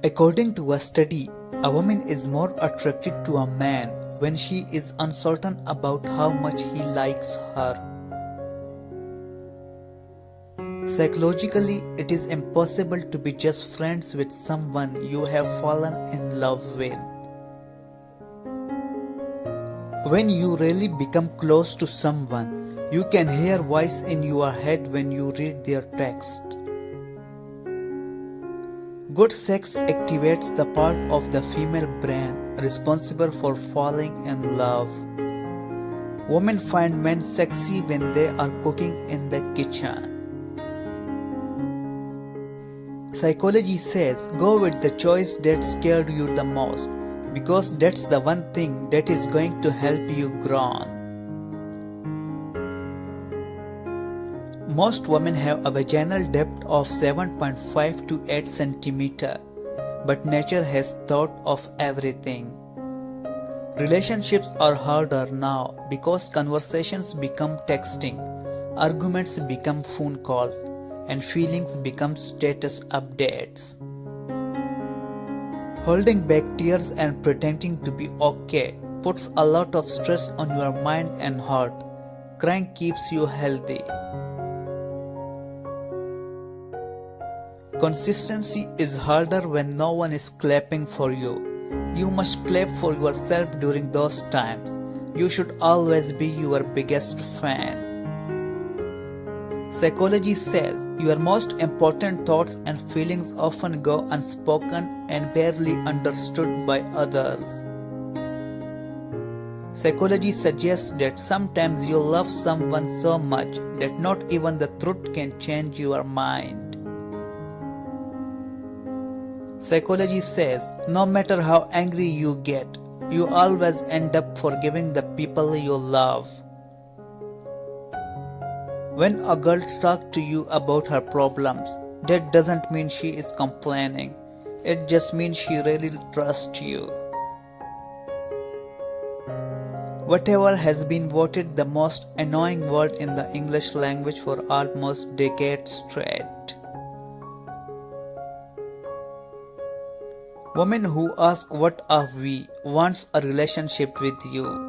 According to a study, a woman is more attracted to a man when she is uncertain about how much he likes her. Psychologically, it is impossible to be just friends with someone you have fallen in love with. When you really become close to someone, you can hear voice in your head when you read their text. Good sex activates the part of the female brain responsible for falling in love. Women find men sexy when they are cooking in the kitchen. Psychology says go with the choice that scared you the most because that's the one thing that is going to help you grow. Most women have a vaginal depth of 7.5 to 8 cm, but nature has thought of everything. Relationships are harder now because conversations become texting, arguments become phone calls, and feelings become status updates. Holding back tears and pretending to be okay puts a lot of stress on your mind and heart. Crying keeps you healthy. Consistency is harder when no one is clapping for you. You must clap for yourself during those times. You should always be your biggest fan. Psychology says your most important thoughts and feelings often go unspoken and barely understood by others. Psychology suggests that sometimes you love someone so much that not even the truth can change your mind. Psychology says no matter how angry you get, you always end up forgiving the people you love. When a girl talks to you about her problems, that doesn't mean she is complaining. It just means she really trusts you. Whatever has been voted the most annoying word in the English language for almost decades straight. Women who ask what are we wants a relationship with you.